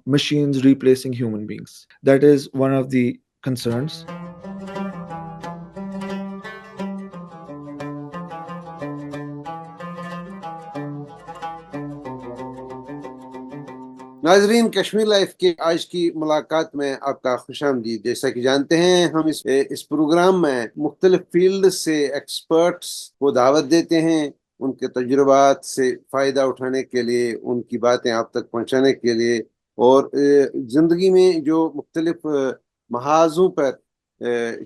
machines replacing human beings. That is one of the concerns. नाजरीन, Kashmir life के आज की मुलाकात में आपका खुशामदीद। जैसा कि जानते हैं, हम इस प्रोग्राम में मुख्तलिफ फील्ड से एक्सपर्ट्स को दावत देते हैं, उनके तजुर्बात से फ़ायदा उठाने के लिए, उनकी बातें आप तक पहुंचाने के लिए, और ज़िंदगी में जो मुख्तलिफ महाजों पर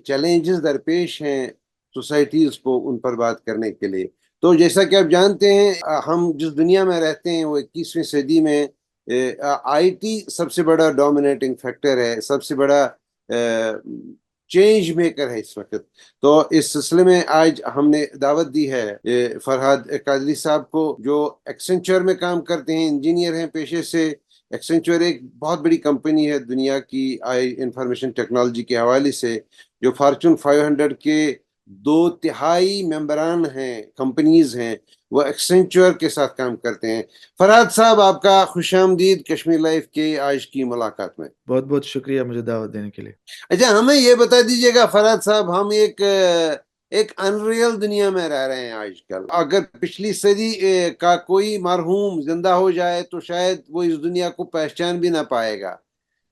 चैलेंजेस दरपेश हैं सोसाइटीज़ को, उन पर बात करने के लिए। तो जैसा कि आप जानते हैं, हम जिस दुनिया में रहते हैं वो 21वीं सदी में आईटी सबसे बड़ा डोमिनेटिंग फैक्टर है, सबसे बड़ा चेंज मेकर है इस वक्त। तो इस सिलसिले में आज हमने दावत दी है फरहाद कादरी साहब को, जो एक्सेंचर में काम करते हैं, इंजीनियर हैं पेशे से। एक्सेंचर एक बहुत बड़ी कंपनी है दुनिया की आई इंफॉर्मेशन टेक्नोलॉजी के हवाले से, जो फॉर्चून 500 के 2/3 मेंबरान हैं, कंपनीज हैं, वो एक्सेंचर के साथ काम करते हैं। फरहाद साहब, आपका खुशामदीद कश्मीर लाइफ के आज की मुलाकात में। बहुत बहुत शुक्रिया मुझे दावत देने के लिए। अच्छा, हमें ये बता दीजिएगा फरहाद साहब, हम एक अनरियल दुनिया में रह रहे हैं आजकल। अगर पिछली सदी का कोई मरहूम जिंदा हो जाए तो शायद वो इस दुनिया को पहचान भी ना पाएगा,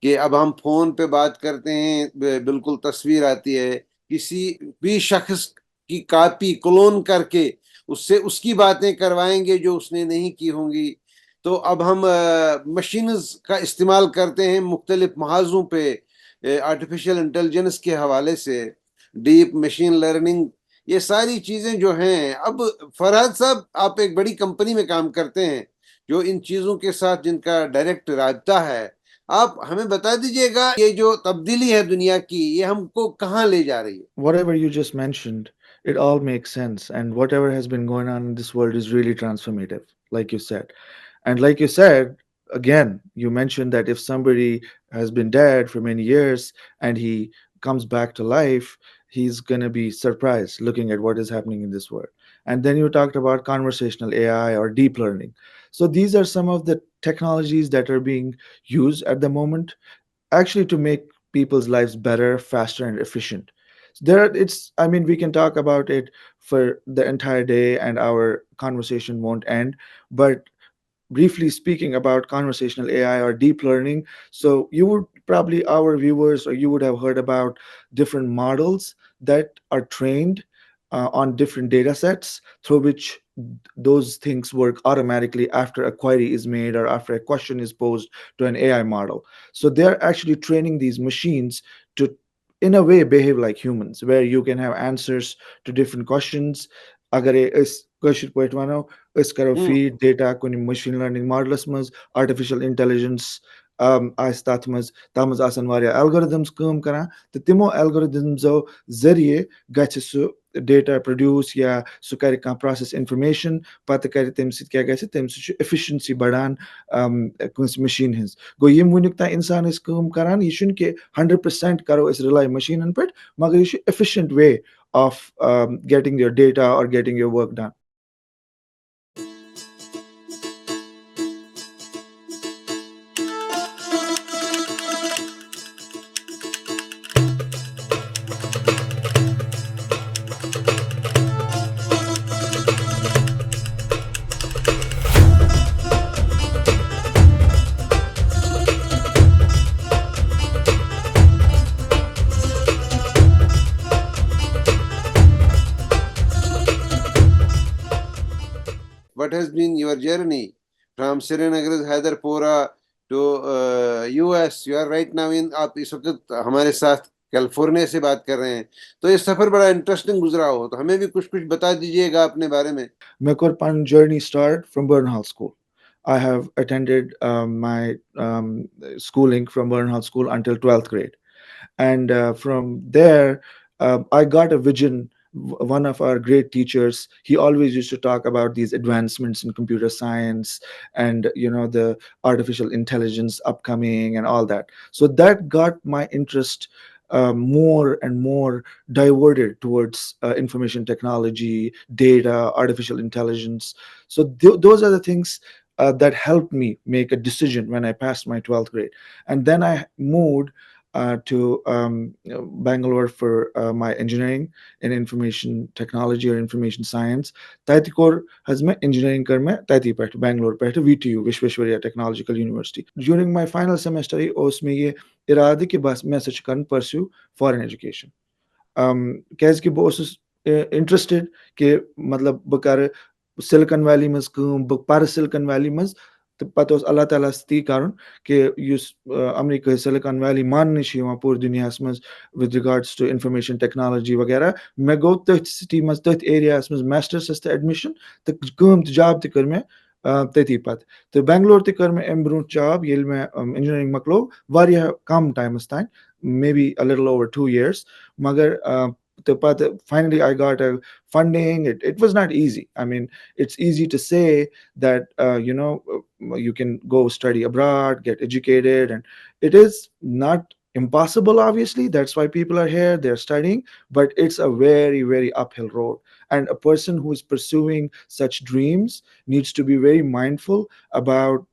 कि अब हम फोन पे बात करते हैं, बिल्कुल तस्वीर आती है, किसी भी शख्स की कॉपी क्लोन करके उससे उसकी बातें करवाएंगे जो उसने नहीं की होंगी। तो अब हम मशीन्स का इस्तेमाल करते हैं मुख्तलिफ महाजों पे, आर्टिफिशियल इंटेलिजेंस के हवाले से, डीप मशीन लर्निंग, ये सारी चीज़ें जो हैं। अब फरहाद साहब, आप एक बड़ी कंपनी में काम करते हैं जो इन चीज़ों के साथ जिनका डायरेक्ट राब्ता है, आप हमें बता दीजिएगा ये जो तब्दीली है दुनिया की, ये हमको कहाँ ले जा रही है? Whatever you just mentioned, it all makes sense. And whatever has been going on in this world is really transformative, like you said. And like you said, again, you mentioned that if somebody has been dead for many years and he comes back to life, he's going to be surprised looking at what is happening in this world. And then you talked about conversational AI or deep learning. So these are some of the technologies that are being used at the moment actually to make people's lives better, faster, and efficient. It's, I mean, we can talk about it for the entire day and our conversation won't end. But briefly speaking about conversational AI or deep learning, so you would probably, our viewers, or you would have heard about different models that are trained on different data sets through which those things work automatically after a query is made or after a question is posed to an AI model. So they're actually training these machines to, in a way, behave like humans, where you can have answers to different questions. अगर इस कशिर point वनो अस करो हम्म। Feed data कुन machine learning models मज artificial intelligence आस तथ मज तमज आसन वारिया algorithms काम करा तो तिमो एल्गोरिदम्सो जरिए गछ सु डेटा प्रोड्यूस या सु कर का प्रोसेस इंफॉर्मेशन पत कर तम सत क्या गछ तम सु एफिशिएंसी बढ़ान कुछ मशीन हज गो यम वुनिक ता इंसान इस काम करान ये शुन के 100% करो इस रिलाई मशीनन पे मगर ये efficient way of getting your data or getting your work done. What has been your journey from Srinagar, Hyderpora to US? You are right now in, आप इस वक्त हमारे साथ कैलिफोर्निया से बात कर रहे हैं। तो ये सफर बड़ा इंटरेस्टिंग गुजरा हो, तो हमें भी कुछ कुछ बता दीजिएगा अपने बारे में। My corporate journey started from Burnhall School. I have attended my schooling from Burnhall School until 12th grade. And from there, I got a vision. One of our great teachers, he always used to talk about these advancements in computer science and the artificial intelligence upcoming and all that. So that got my interest more and more diverted towards information technology, data, artificial intelligence. So those are the things that helped me make a decision when I passed my 12th grade. And then I moved to Bangalore for my engineering in information technology or information science. Tati kor has me engineering kar me tati pet Bangalore pet VTU Vishweshwarya Technological University. During my final semester, osme ye irade ki bas मैं सच कर pursue foreign education. Kaz ki bos interested ke matlab bakar Silicon Valley mas këm par Silicon Valley mas तो पता ओस अल्लाह ताला ती कारण कि use America silicon valley मानने छ यहां पूरी दुनिया मज with regards to information technology वगैरह मैं गो तथ सिटी मज तथ एरिया मज मास्टर्स त एडमिशन तो कम तो जॉब त कर मैं तथी पत तो बेंगलोर त कर मैं एम ब्रो जॉब ये मैं इंजीनियरिंग मकलो वारिया कम टाइम्स ताइन maybe a little over 2 years magar but finally I got a funding. It was not easy. I mean, it's easy to say that you can go study abroad, get educated, and it is not impossible. Obviously, that's why people are here, they're studying, but it's a very, very uphill road. And a person who is pursuing such dreams needs to be very mindful about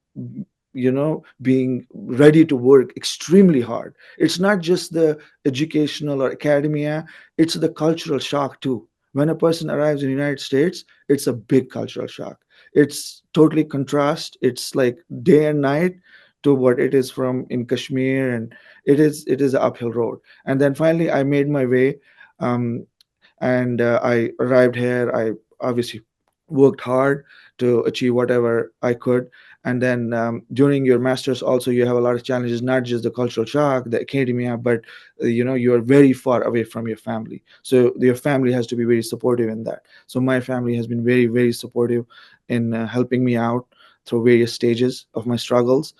being ready to work extremely hard. It's not just the educational or academia, it's the cultural shock too. When a person arrives in the United States, it's a big cultural shock. It's totally contrast. It's like day and night to what it is from in Kashmir, and it is an uphill road. And then finally I made my way, um, and I arrived here. I obviously worked hard to achieve whatever I could. And then during your masters, also you have a lot of challenges, not just the cultural shock, the academia, but you are very far away from your family. So your family has to be very supportive in that. So my family has been very, very supportive in helping me out through various stages of my struggles,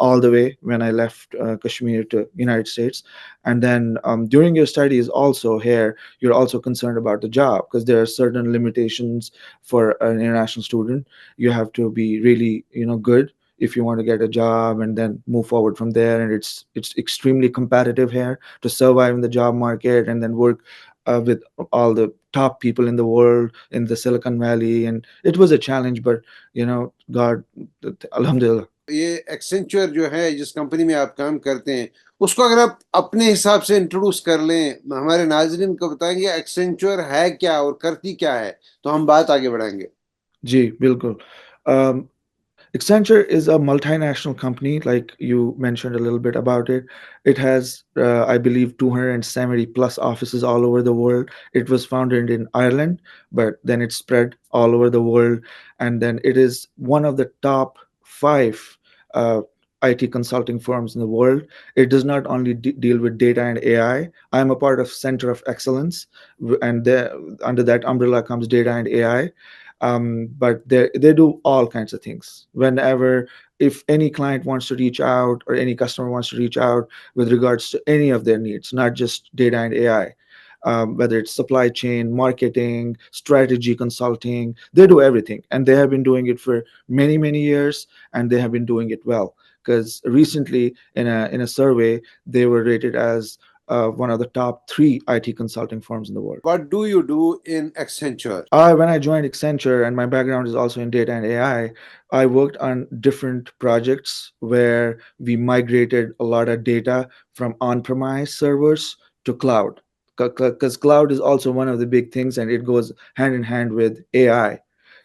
all the way when I left Kashmir to United States. And then during your studies also here, you're also concerned about the job because there are certain limitations for an international student. You have to be really good if you want to get a job and then move forward from there. And it's extremely competitive here to survive in the job market and then work with all the top people in the world in the Silicon Valley. And it was a challenge, but God, alhamdulillah. ये Accenture जो है जिस company में आप काम करते हैं उसको अगर आप अपने हिसाब से इंट्रोड्यूस कर लें, हमारे नाजरीन को बताएंगे एक्सेंचर है क्या और करती क्या है, तो हम बात आगे बढ़ाएंगे। जी बिल्कुल। Accenture is a multinational company, like you mentioned a little bit about it. It has, I believe, 270 plus offices all over the world. It was founded in Ireland, but then it spread all over the world. And then it is one of the top five IT consulting firms in the world. It does not only deal with data and AI. I'm a part of Center of Excellence, and under that umbrella comes data and AI. But they do all kinds of things. Whenever, if any client wants to reach out or any customer wants to reach out with regards to any of their needs, not just data and AI, whether it's supply chain, marketing, strategy consulting, they do everything. And they have been doing it for many, many years, and they have been doing it well. Because recently, in a survey, they were rated as one of the top three IT consulting firms in the world. What do you do in Accenture? When I joined Accenture, and my background is also in data and AI, I worked on different projects where we migrated a lot of data from on-premise servers to cloud. Because cloud is also one of the big things, and it goes hand in hand with AI.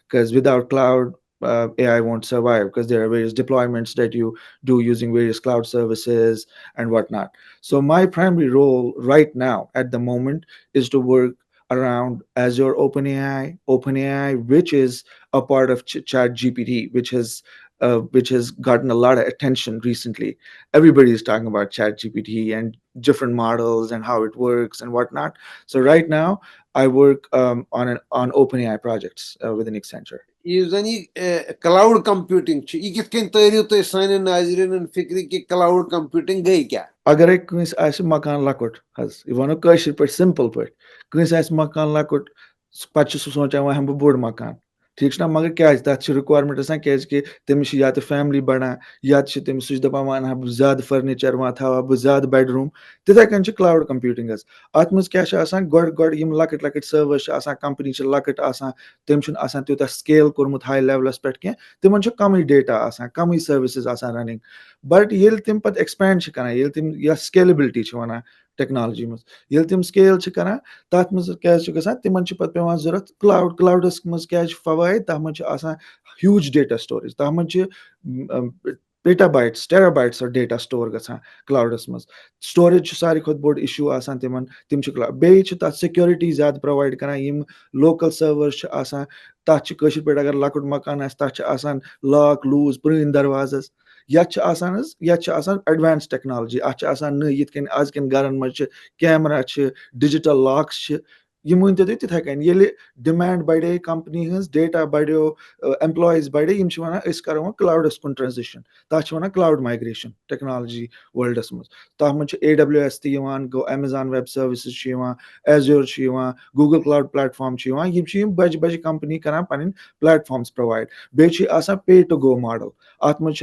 Because without cloud, AI won't survive because there are various deployments that you do using various cloud services and whatnot. So my primary role right now at the moment is to work around Azure OpenAI, which is a part of Chat GPT, which has gotten a lot of attention recently. Everybody is talking about Chat GPT and different models and how it works and whatnot. So right now, I work on OpenAI projects within Accenture. यह जन cloud computing यह कित कन तरियो तुम सान नाजरीन फिक्र कि क्लाउड कंप्यूटिंग गई क्या? अगर कंस आसि मकान लकुट हज यह वनो कशिर पे सिंपल पे कंस आसि मकान लकुट पत सह सोचान वह हम बोड़ मकान ठीक ना मगर क्या तथ रिक्वायरमेंट आसान कि तमिस या तो फैमिली बढ़ान या तमिस सह दपान वन हा बह ज्यादा फर्नीचर वह थवा बह ज्यादा बेडरूम तिथे कन क्लाउड कंप्यूटिंग अत मज क्या गो लकट लकट सर्वर्स कंपनी लकट तम तूत स्केल कोर्मुत हाई लेवलस पे कह तिमन कम डेटा कम सर्विसेज रनिंग बट ये तम पे एक्सपैंड कर ये तम या स्केलेबिलिटी वन टेक्नोलॉजी मज ये तम स्केल कर तथ मज क्या तिमन पे पेवान जरूरत क्लाउडस मज क्या फवायद तथ मज ह्यूज डेटा स्टोरेज तथ मज पेटाबाइट्स टेराबाइट्स डेटा स्टोर गसान क्लाउडस मज स्टोरेज सारी खुद बोड़ इशू तिमन तिम बे तथ सिक्योरिटी ज्यादा प्रोवाइड करान लोकल सर्वर्स तथ पे अगर लकुट मकान तथ लॉक लूज प्रीन दरवाजस एडवांस टेक्नोलॉजी अत न आज कन गरन मज कैमरा डिजिटल लॉक्स यम वन तुम तिथे कन ये डिमांड बढ़े कंपनी हज डेटा बढ़ो एम्प्लॉयज बढ़े यम वन करो क्लाउडस कुन ट्रांजिशन तथ वन क्लाउड माइग्रेशन टेक्नोलॉजी वर्ल्डस मज तथ मज AWS गो Amazon web services Azure Google cloud platform यम बज बज कंपनी करान पन प्लेटफॉर्म्स प्रोवाइड बे पे टू गो मॉडल अत मज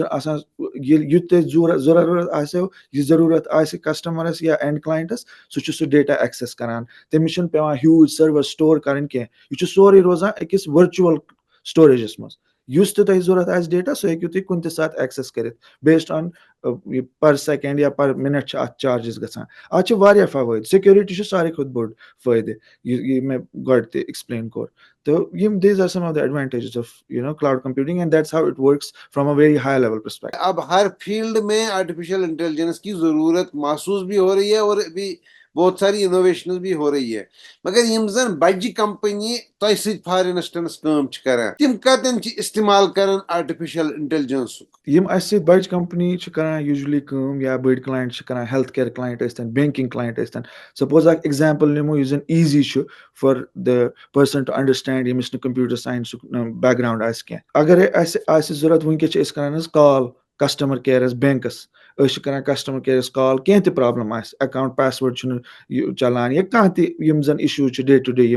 युत जरूरत आसो यह जरूरत आस कस्टमरस या एंड क्लाइंटस सह डेटा एक्सेस करान तमिस पे ह्यूज सर्वर स्टोर कर यह सोरे रोजान अकिस वर्चुअल स्टोरेजस मज युस तुम जरूरत आस डेटा सह हेकु तुम कुन सात एक्सेस कर बेस्ड ऑन पर सेकेंड या पर मिनट अत चार्जेस गसान अत फवायद सिक्योरिटी सारे खुद बोड़ फायदे ये मैं गड ते एक्सप्लेन कोर तो यम these are some of the advantages of cloud computing and that's how it works from a very high level perspective अब हर फील्ड में आर्टिफिशियल इंटेलिजेंस की जरूरत महसूस भी हो रही है और भी बहुत सारी इनोवेशन भी हो रही है मगर यम जन बज कंपनी तुम फॉर इंस्टेंस काम कर तिम कतन इस्तेमाल कर आर्टिफिशियल इंटेलिजेंस यम बज कंपनी करान यूजुअली काम या बड़ क्लाइंट करान हेल्थ केयर क्लाइंट यस्तन बैंकिंग क्लाइंट यस्तन सपोज अ एग्जांपल निमो यु जन easy for the person to understand यमिस कंप्यूटर साइंस बैकग्राउंड आस कह अगर जरूरत वनकस करान कॉल कस्टमर केयरस बैंकस करान कस्टमर केयरस कॉल कह त प्रॉब्लम अकाउंट पासवर्ड चलान या कह तम जन इशू डे टू डे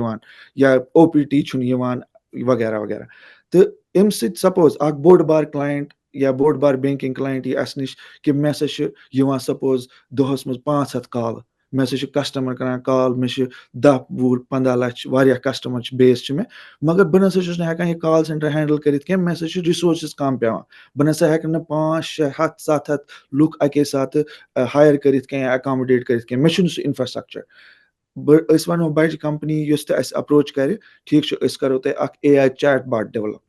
या OPT वगैरह वगैरह तो अम सपोज बोड़ बार क्लाइंट या बोड़ बार बैंकिंग क्लाइंट यह अस नश कि मे सपोज दोहस मज 500 कॉल मे कस्टमर करान कॉल मे 10 20 15 लाख वारिया कस्टमर बेस मे मगर बह ना हेकान यह कॉल सेंटर हैंडल कर मे रिसोर्सेस कम पे बह ना हेकन 5 6 7 लुक अके साथ हायर कर अकोमोडेट कर मे सह इंफ्रास्ट्रक्चर वनो बज कंपनी अप्रोच कर ठीक करो तुम AI chat bot develop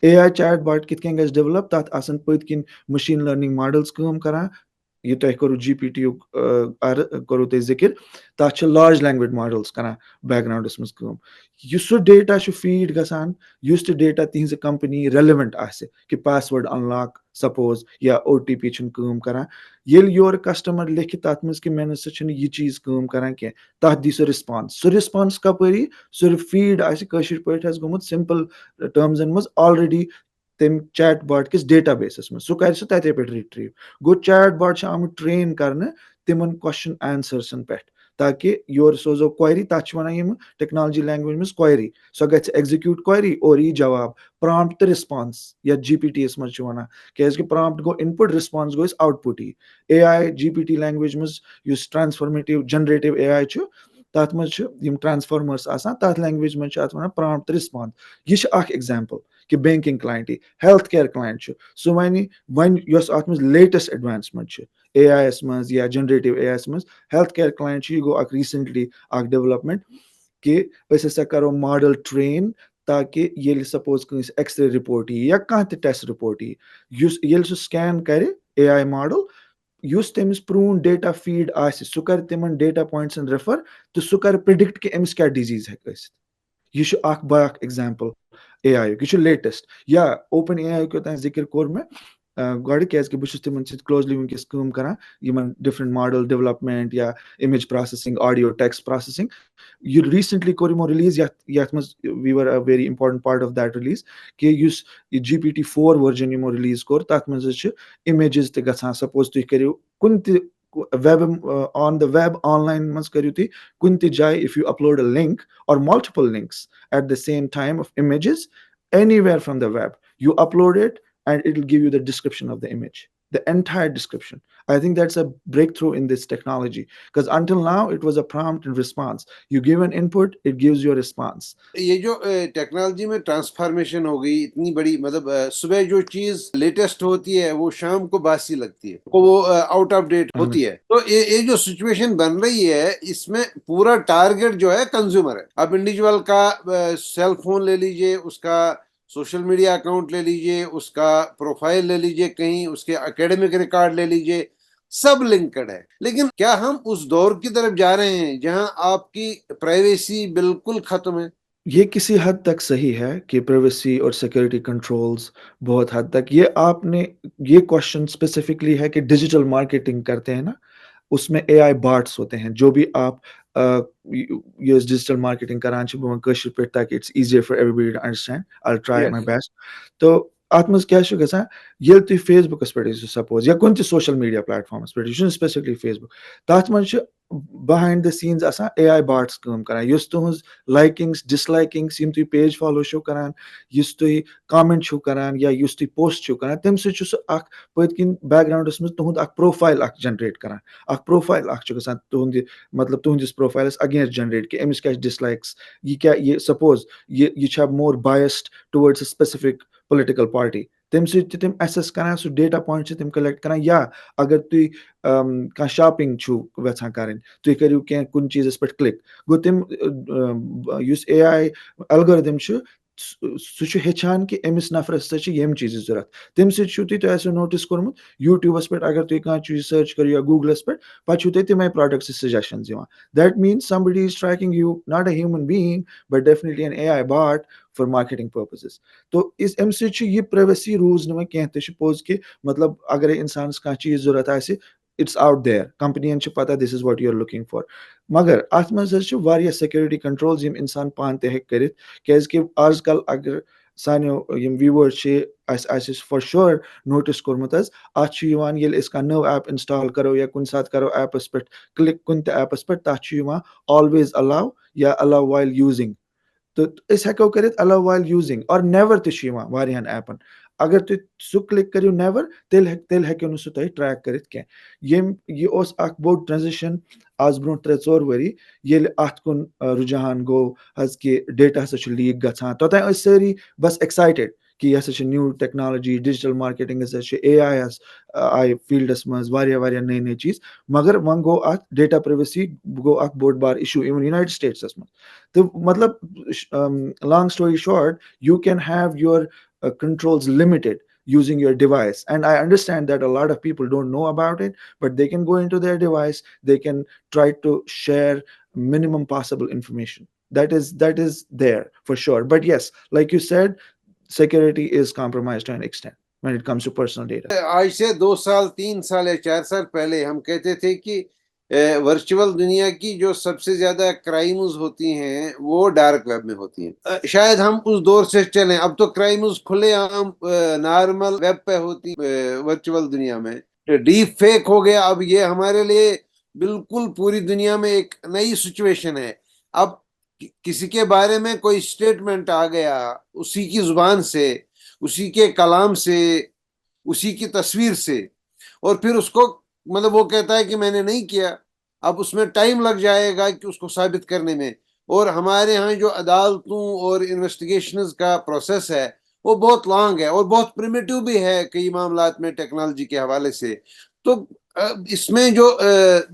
AI chat bot कित डेवलप तथ आसन पत किन मशीन लर्निंग मॉडल्स काम करान यह तुम करो GPT करो तुम जिक्र तथ लार्ज लैंग्वेज मॉडल्स करान बैकग्राउंडस मज काम सह data feed गसान data Teej company relevant आसे कि पासवर्ड अनलॉक सपोज या OTP काम करान ये योर कस्टमर लिख तथ मज कि मे ना यह चीज काम करान कह तथ दी सह रिस्पांस कपरी सह फीड आशर पे गोमुत सिंपल टर्म्स मज ऑलरेडी तम चैट बॉट किस डेटा बेसस में सह कर तथे पे रिट्रीव गो चैट बॉट आमुत ट्रेन कर तिमन क्वेश्चन आंसर्सन पे ताकि योर सोजो क्वेरी तथ वन टेक्नोलॉजी लैंग्वेज में क्वेरी सो ग एग्जीक्यूट क्वेरी और यी जवाब प्रॉम्प्ट तो रिस्पांस या GPT मज वन क्या प्रॉम्प्ट गो इनपुट रिस्पांस गो आउटपुट ही AI GPT लैंग्वेज मज ट्रांसफॉर्मेटिव जनरेटिव AI तथ मज ट्रांसफॉर्मर्स तथ लैंग्वेज मज वन प्रॉम्प्ट रिस्पांस यह एग्जांपल कि banking client health care client सह वन अत मज लेटेस्ट एडवांसमेंट AI मज या जनरेटिव AI मज हेल्थ केयर क्लाइंट यह गो रिसेंटली डेवलपमेंट कि करो मॉडल ट्रेन ताकि ये सपोज कंस एक्सरे रिपोर्ट यी या कह टेस्ट रिपोर्ट यी सह स्कैन कर AI मॉडल युस तमिस प्रून डेटा फीड आसि सह कर तिमन डेटा पॉइंट्सन रेफर तो सह कर प्रिडिक्ट कि अमिस क्या डिजीज हेक यह बाक एग्जांपल AI यह लेटेस्ट या ओपन AI यो जिक्र कोर मे गड क्या बस तिमन क्लोजली वनकस करान डिफरेंट मॉडल डेवलपमेंट या image processing audio text processing यह रिसेंटली कोर यमो रिलीज यथ मज we were a very important part of that release कि GPT 4 वर्जन यमो रिलीज कोर तथ मज इमेजेस त गसान सपोज तुम करो कुन web on the web online मज करो तुम कुन जाए if you upload a link or multiple links at the same time of images anywhere from the web. You upload it, and it'll give you the description of the image, the entire description. I think that's a breakthrough in this technology, because until now it was a prompt and response. You give an input, it gives you a response. ये जो technology में transformation हो गई इतनी बड़ी, मतलब सुबह जो चीज लेटेस्ट होती है वो शाम को बासी लगती है, वो आउट ऑफ डेट होती है। तो ये जो सिचुएशन बन रही है इसमें पूरा टारगेट जो है कंज्यूमर है। अब इंडिविजुअल का सेल फोन ले लीजिए, उसका सोशल मीडिया अकाउंट ले लीजिए, उसका प्रोफाइल ले लीजिए, कहीं उसके एकेडमिक रिकॉर्ड ले लीजिए, सब लिंक्ड है। लेकिन क्या हम उस दौर की तरफ जा रहे हैं जहां आपकी प्राइवेसी बिल्कुल खत्म है? ये किसी हद तक सही है कि प्राइवेसी और सिक्योरिटी कंट्रोल्स बहुत हद तक, ये आपने, ये क्वेश्चन स्पेसिफिकली है कि डिजिटल मार्केटिंग करते हैं ना, उसमें एआई बार्ट्स होते हैं। जो भी आप ये डिजिटल मार्केटिंग करान छ बह कशिर पे, ताकि it's easier for everybody to understand, I will try my yes. Best. तो अत मज क्या गसान, ये तुम फेसबुकस पे सपोज या कुछ सोशल मीडिया प्लेटफॉर्मस पे, स्पेसिफिकली फेसबुक, तथ मज behind the scenes आसान AI bots काम करान, युस तुहज लाइकिंग्स डिसलाइकिंग्स यम तुम पेज फॉलो छो करान, युस तुम कमेंट छो करान, या युस तुम पोस्ट छो करान, तम सह सह अख पत किन बैकग्राउंडस मज तुहद अख प्रोफाइल अख जनरेट करान। अख प्रोफाइल अख छु गसान तुहद, मतलब तुहदिस प्रोफाइलस अगेंस्ट जनरेट कि अमिस क्या डिसलाइक्स, ये क्या, ये सपोज ये छा more biased towards a specific political party, तम सह तम एसेस करान, सह डेटा पॉइंट तम कलेक्ट करान। या अगर तुम कह शॉपिंग छु वेछान करें, तुम करू कह कुन चीजस पे क्लिक, गो तम AI एल्गोरिदम सह हेचान कि अमिस नफरस यम चीज जरूरत, तम सह तुम आसो नोटिस कोर्मुत यूट्यूबस पे अगर तुम कह चीज सर्च करो या गूगलस पे, पे तुम तमें प्रोडक्ट्स सजेशन दिवान। That means somebody is tracking you, not a human being, but definitely an AI bot for marketing purposes. तो इस अम ये प्राइवेसी रूल्स नुमा कह पोज कि, मतलब अगर इंसान कह चीज जरूरत आसे, it's out there, कंपनियन पता this is what you're looking for। मगर अत मज सिक्योरिटी कंट्रोल्स यम इंसान पान ते हेक करित, क्या आजकल अगर सानियो यम व्यूअर्स फॉर श्योर नोटिस कोर्मुत अत नव ऐप इंस्टॉल करो या कुन साथ करो ऐपस पे क्लिक, कुन ऐपस पे तथ ऑलवेज अलाउ या अलाउ वाइल यूजिंग। तो अस हेको करित अलाउ वाइल यूजिंग, और नेवर तहन ऐपन, अगर तुम सह क्लिक करो नेवर, तेल हेको न सह ट्रैक करित कह। ये अख बोड ट्रांजिशन आज ब्रो 3-4 वरी, ये अत कुन रुझान गो हज कि डेटा हसा लीक गछान, तोतान सारी बस एक्साइटेड कि यह हसा न्यू टेक्नोलॉजी, डिजिटल मार्केटिंग हसा AI आई फील्डस मज वारिया नई नई चीज। मगर वन गो अत डेटा प्राइवेसी गो अख बोड बार इशू इवन यूनाइटेड स्टेट्स मज। तो मतलब long story short, you can have your controls limited using your device, and I understand that a lot of people don't know about it, but they can go into their device, they can try to share minimum possible information. That is there for sure, but yes, like you said, security is compromised to an extent when it comes to personal data. आज से 2 साल 3 साल या 4 साल पहले हम कहते थे कि वर्चुअल दुनिया की जो सबसे ज्यादा क्राइम्स होती हैं वो डार्क वेब में होती हैं। शायद हम उस दौर से चलें, अब तो क्राइम्स खुलेआम नॉर्मल वेब पे होती वर्चुअल दुनिया में। डीप फेक हो गया, अब ये हमारे लिए बिल्कुल पूरी दुनिया में एक नई सिचुएशन है। अब किसी के बारे में कोई स्टेटमेंट आ गया, उसी की जुबान से, उसी के कलाम से, उसी की तस्वीर से, और फिर उसको, मतलब वो कहता है कि मैंने नहीं किया। अब उसमें टाइम लग जाएगा कि उसको साबित करने में, और हमारे यहाँ जो अदालतों और इन्वेस्टिगेशंस का प्रोसेस है वो बहुत लॉन्ग है और बहुत प्रिमिटिव भी है कई मामलात में टेक्नोलॉजी के हवाले से। तो इसमें जो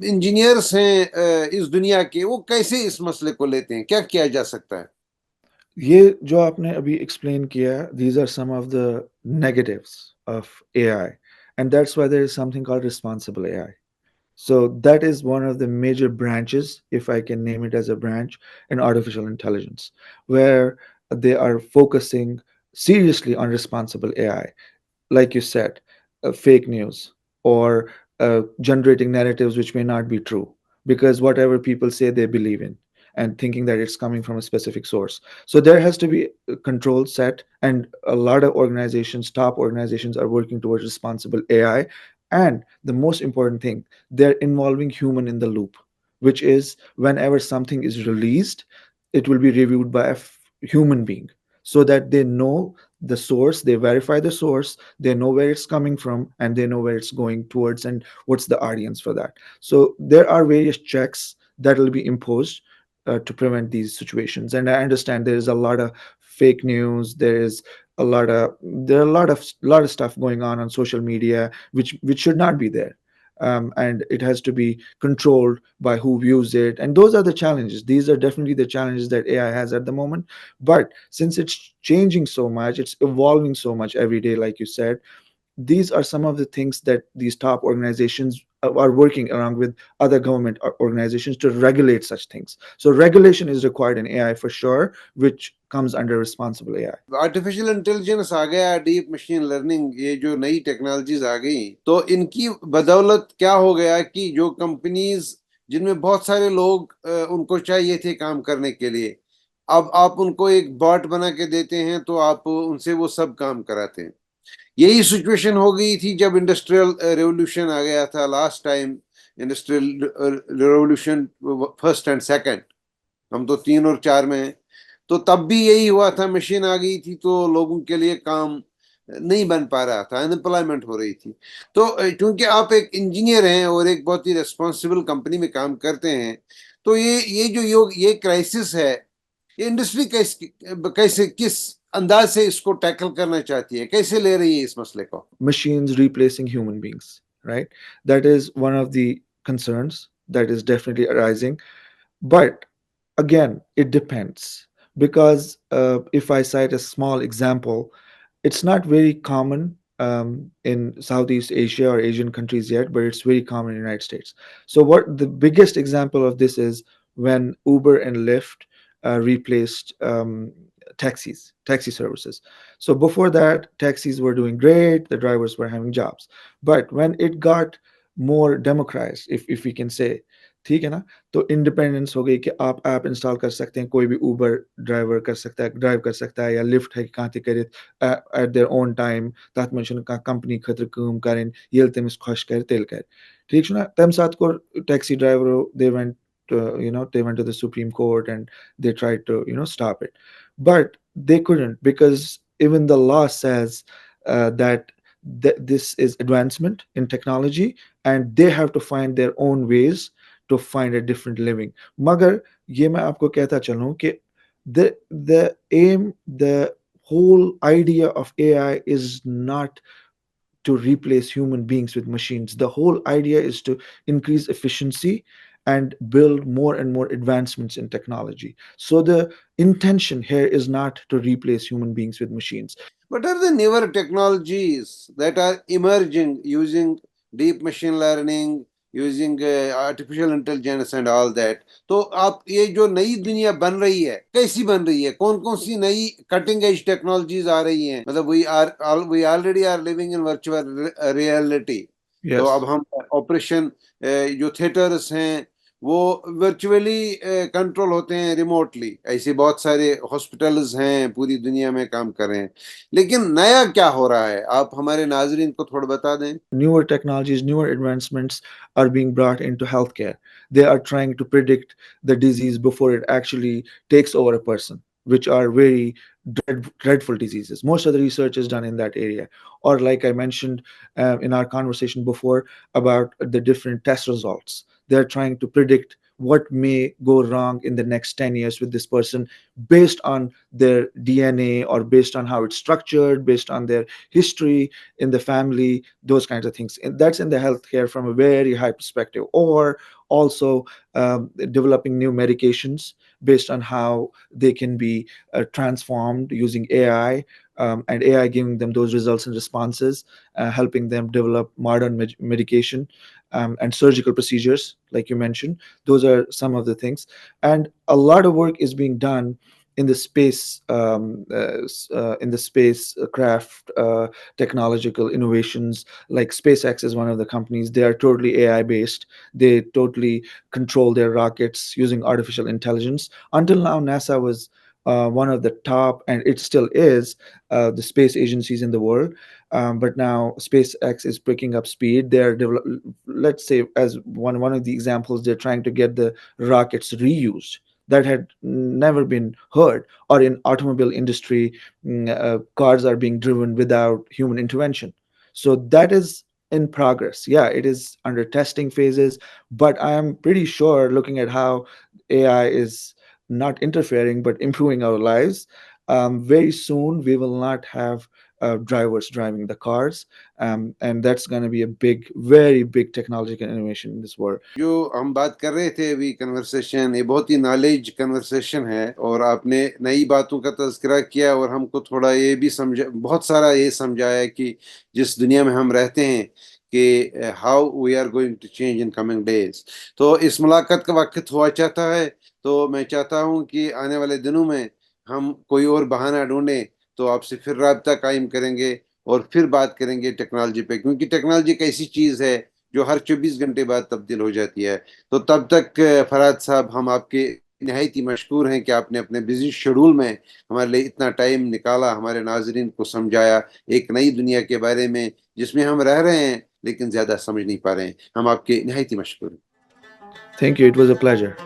इंजीनियर्स हैं इस दुनिया के, वो कैसे इस मसले को लेते हैं, क्या किया जा सकता है? ये जो आपने अभी एक्सप्लेन किया, these are some of the negatives of AI, and that's why there is something called responsible AI. So that is one of the major branches, if I can name it as a branch, in artificial intelligence, where they are focusing seriously on responsible AI. Like you said, fake news, or generating narratives which may not be true, because whatever people say they believe in, and thinking that it's coming from a specific source. So there has to be a control set, and a lot of organizations, top organizations, are working towards responsible AI. And the most important thing, they're involving human in the loop, which is whenever something is released, it will be reviewed by a human being. so that they know the source, they verify the source, they know where it's coming from, and they know where it's going towards and what's the audience for that. So there are various checks that will be imposed to prevent these situations. And I understand there is a lot of fake news, there are a lot of stuff going on social media which should not be there. And it has to be controlled by who views it, and those are the challenges. These are definitely the challenges that AI has at the moment. But since it's changing so much, it's evolving so much every day, like you said, these are some of the things that these top organizations are working around with other government organizations to regulate such things. So regulation is required in AI for sure, which comes under responsible AI. Artificial intelligence आ गया, deep machine learning, ये जो नई technologies आ गई, तो इनकी बदौलत क्या हो गया कि जो कंपनीज जिनमें बहुत सारे लोग उनको चाहिए थे काम करने के लिए, अब आप उनको एक बॉट बना के देते हैं तो आप उनसे वो सब काम कराते हैं। यही सिचुएशन हो गई थी जब इंडस्ट्रियल रेवोल्यूशन आ गया था last time, industrial revolution first and second, हम तो 3 और 4 में हैं। तो तब भी यही हुआ था, मशीन आ गई थी तो लोगों के लिए काम नहीं बन पा रहा था, अनएम्प्लॉयमेंट हो रही थी। तो क्योंकि आप एक इंजीनियर हैं और एक बहुत ही रेस्पॉन्सिबल कंपनी में काम करते हैं, तो ये जो योग ये क्राइसिस है, ये इंडस्ट्री कैसे कैसे किस अंदाज से इसको टैकल करना चाहती है, कैसे ले रही है इस मसले को? Machines replacing human beings, right? That is one of the concerns that is definitely arising. But again, it depends, because if I cite a small example, it's not very common in Southeast Asia or Asian countries yet, but it's very common in the United States. So, what the biggest example of this is when Uber and Lyft replaced taxi services. So before that, taxis were doing great, the drivers were having jobs. But when it got more democratized, if we can say, ठीक है ना, तो independence हो गई कि आप app install कर सकते हैं, कोई भी ऊबर ड्राइवर कर सकता है, ड्राइव कर सकता है, या लिफ्ट है कहाँ ते करित एट देयर ओन टाइम, तथ में छुन का कंपनी खतर काम करें, येल तमिस खुश कर तेल कर, ठीक छ ना। तम साथ को taxi driver they went to the Supreme Court and they tried to stop it, but they couldn't, because even the law says that this is advancement in technology, and they have to find their own ways to find a different living. मगर ये मैं आपको कहता चलूं कि the whole idea of AI is not to replace human beings with machines. The whole idea is to increase efficiency and build more and more advancements in technology. So the intention here is not to replace human beings with machines. What are the newer technologies that are emerging using deep machine learning, using artificial intelligence and all that? तो आप ये जो नई दुनिया बन रही है, कैसी बन रही है, कौन कौन सी नई कटिंग एज टेक्नोलॉजीज आ रही हैं? मतलब we already are living in virtual reality. तो Yes. अब हम ऑपरेशन, जो थिएटर्स हैं वो वर्चुअली कंट्रोल होते हैं रिमोटली, ऐसे बहुत सारे हॉस्पिटल्स हैं पूरी दुनिया में काम कर रहे हैं। लेकिन नया क्या हो रहा है, आप हमारे नाजरीन को थोड़ा बता दें। Newer technologies, newer advancements are being brought into healthcare. They are trying to predict the disease before it actually takes over a person, which are very dreadful diseases. Most of the research is done in that area. Or, like I mentioned in our conversation before about the different test results, they're trying to predict what may go wrong in the next 10 years with this person based on their DNA, or based on how it's structured, based on their history in the family, those kinds of things. And that's in the healthcare from a very high perspective. Or also developing new medications based on how they can be transformed using AI, and AI giving them those results and responses, helping them develop modern medication and surgical procedures, like you mentioned. Those are some of the things. And a lot of work is being done in the spacecraft technological innovations. Like SpaceX is one of the companies. They are totally AI based. They totally control their rockets using artificial intelligence. Until now, NASA was one of the top, and it still is, the space agencies in the world. But now SpaceX is picking up speed. Let's say, as one of the examples, they're trying to get the rockets reused. that had never been heard. Or in automobile industry, cars are being driven without human intervention. So that is in progress. Yeah, it is under testing phases, but I am pretty sure, looking at how AI is not interfering but improving our lives, very soon we will not have drivers driving the cars, and that's going to be a big, very big technological innovation in this world. जो हम बात कर रहे थे अभी conversation, ये बहुत ही knowledge conversation है, और आपने नई बातों का तज़किरा किया और हमको थोड़ा ये भी समझा, बहुत सारा ये समझाया कि जिस दुनिया में हम रहते हैं कि how we are going to change in coming days. तो इस मुलाकात का वक्त हुआ चाहता है, तो मैं चाहता हूँ कि आने वाले दिनों में हम कोई और बहाना ढूंढें, तो आपसे फिर राब्ता कायम करेंगे और फिर बात करेंगे टेक्नोलॉजी पे, क्योंकि टेक्नोलॉजी एक ऐसी चीज़ है जो हर 24 घंटे बाद तब्दील हो जाती है। तो तब तक फरहाद साहब, हम आपके नहायत ही मशकूर हैं कि आपने अपने बिजी शेड्यूल में हमारे लिए इतना टाइम निकाला, हमारे नाजरीन को समझाया एक नई दुनिया के बारे में जिसमें हम रह रहे हैं लेकिन ज़्यादा समझ नहीं पा रहे हैं। हम आपके नहायत ही मशकूर हैं। Thank you. It was a pleasure.